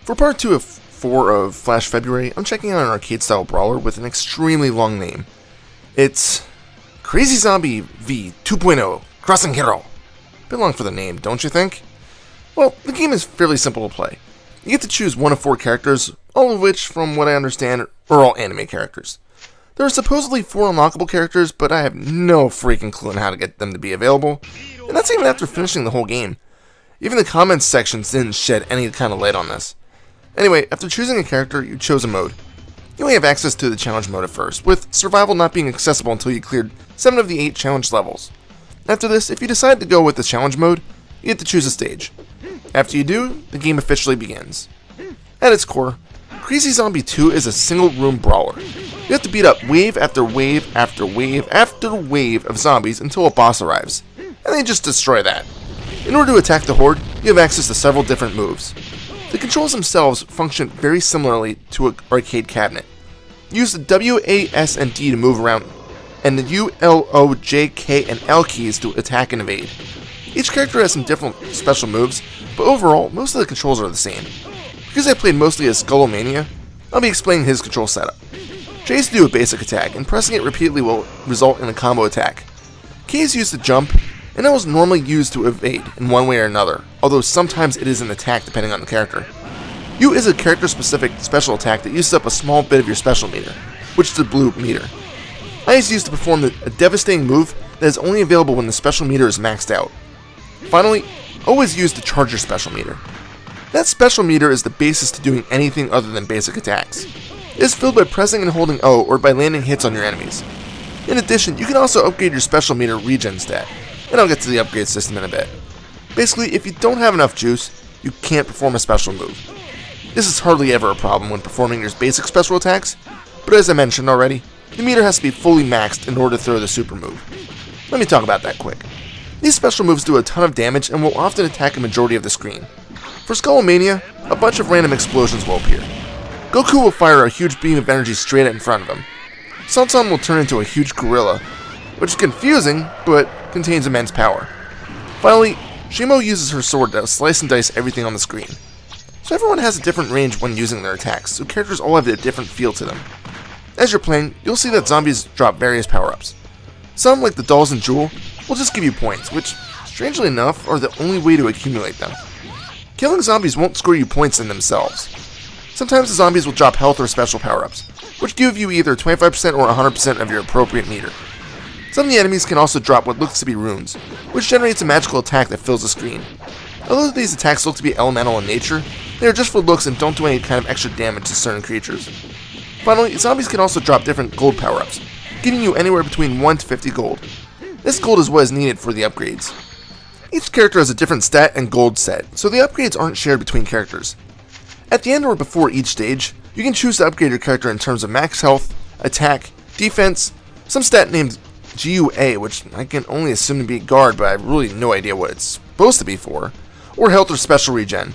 For part 2 of 4 of Flash February, I'm checking out an arcade-style brawler with an extremely long name. It's Crazy Zombie v2.0 Crossing Hero. Bit long for the name, don't you think? Well, the game is fairly simple to play. You get to choose one of 4 characters, all of which, from what I understand, are all anime characters. There are supposedly 4 unlockable characters, but I have no freaking clue on how to get them to be available, and that's even after finishing the whole game. Even the comments sections didn't shed any kind of light on this. Anyway, after choosing a character, you chose a mode. You only have access to the challenge mode at first, with survival not being accessible until you cleared 7 of the 8 challenge levels. After this, if you decide to go with the challenge mode, you get to choose a stage. After you do, the game officially begins. At its core, Crazy Zombie 2 is a single room brawler. You have to beat up wave after wave after wave after wave of zombies until a boss arrives, and they just destroy that. In order to attack the horde, you have access to several different moves. The controls themselves function very similarly to an arcade cabinet. Use the W, A, S, and D to move around, and the U, L, O, J, K, and L keys to attack and evade. Each character has some different special moves, but overall, most of the controls are the same. Because I played mostly as Skullomania, I'll be explaining his control setup. J is to do a basic attack, and pressing it repeatedly will result in a combo attack. K is used to jump, and L is normally used to evade in one way or another, although sometimes it is an attack depending on the character. U is a character-specific special attack that uses up a small bit of your special meter, which is the blue meter. I is used to perform a devastating move that is only available when the special meter is maxed out. Finally, O is used to charge your special meter. That special meter is the basis to doing anything other than basic attacks. It is filled by pressing and holding O or by landing hits on your enemies. In addition, you can also upgrade your special meter regen stat, and I'll get to the upgrade system in a bit. Basically, if you don't have enough juice, you can't perform a special move. This is hardly ever a problem when performing your basic special attacks, but as I mentioned already, the meter has to be fully maxed in order to throw the super move. Let me talk about that quick. These special moves do a ton of damage and will often attack a majority of the screen. For Skullomania, a bunch of random explosions will appear. Goku will fire a huge beam of energy straight in front of him. Sansan will turn into a huge gorilla, which is confusing, but contains immense power. Finally, Shimo uses her sword to slice and dice everything on the screen. So everyone has a different range when using their attacks, so characters all have a different feel to them. As you're playing, you'll see that zombies drop various power-ups. Some, like the dolls and Jewel, will just give you points, which, strangely enough, are the only way to accumulate them. Killing zombies won't score you points in themselves. Sometimes the zombies will drop health or special power-ups, which give you either 25% or 100% of your appropriate meter. Some of the enemies can also drop what looks to be runes, which generates a magical attack that fills the screen. Although these attacks look to be elemental in nature, they are just for looks and don't do any kind of extra damage to certain creatures. Finally, zombies can also drop different gold power-ups, giving you anywhere between 1 to 50 gold. This gold is what is needed for the upgrades. Each character has a different stat and gold set, so the upgrades aren't shared between characters. At the end or before each stage, you can choose to upgrade your character in terms of max health, attack, defense, some stat named GUA, which I can only assume to be guard, but I have really no idea what it's supposed to be for, or health or special regen.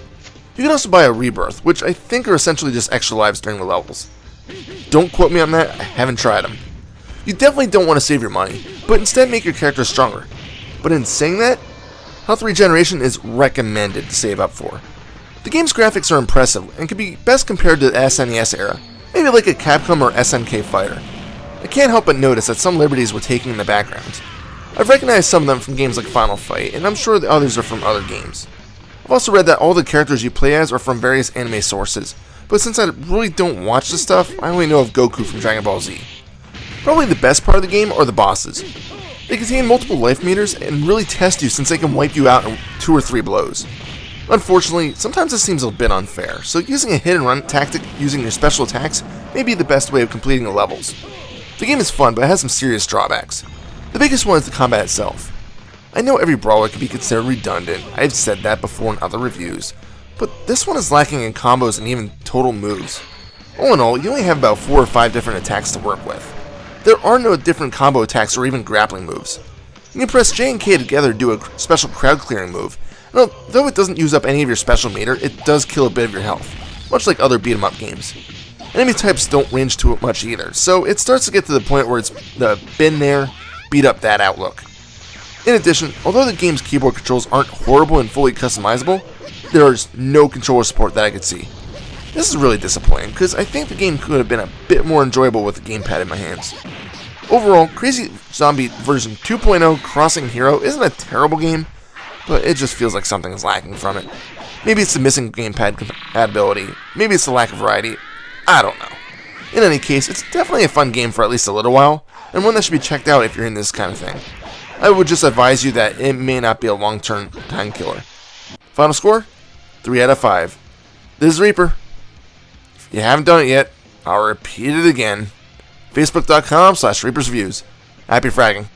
You can also buy a rebirth, which I think are essentially just extra lives during the levels. Don't quote me on that, I haven't tried them. You definitely don't want to save your money, but instead make your character stronger. But in saying that, health regeneration is recommended to save up for. The game's graphics are impressive and can be best compared to the SNES era, maybe like a Capcom or SNK fighter. I can't help but notice that some liberties were taken in the background. I've recognized some of them from games like Final Fight, and I'm sure the others are from other games. I've also read that all the characters you play as are from various anime sources, but since I really don't watch this stuff, I only know of Goku from Dragon Ball Z. Probably the best part of the game are the bosses. They contain multiple life meters and really test you since they can wipe you out in 2 or 3 blows. Unfortunately, sometimes this seems a bit unfair, so using a hit and run tactic using your special attacks may be the best way of completing the levels. The game is fun, but it has some serious drawbacks. The biggest one is the combat itself. I know every brawler can be considered redundant, I've said that before in other reviews, but this one is lacking in combos and even total moves. All in all, you only have about 4 or 5 different attacks to work with. There are no different combo attacks or even grappling moves. You can press J and K together to do a special crowd clearing move, and although it doesn't use up any of your special meter, it does kill a bit of your health, much like other beat 'em up games. Enemy types don't range too much either, so it starts to get to the point where it's the been there, beat up that outlook. In addition, although the game's keyboard controls aren't horrible and fully customizable, there is no controller support that I could see. This is really disappointing, because I think the game could have been a bit more enjoyable with the gamepad in my hands. Overall, Crazy Zombie version 2.0 Crossing Hero isn't a terrible game, but it just feels like something is lacking from it. Maybe it's the missing gamepad compatibility, maybe it's the lack of variety, I don't know. In any case, it's definitely a fun game for at least a little while, and one that should be checked out if you're in this kind of thing. I would just advise you that it may not be a long-term time killer. Final score? 3 out of 5. This is Reaper. If you haven't done it yet, I'll repeat it again. Facebook.com/ReapersViews. Happy fragging.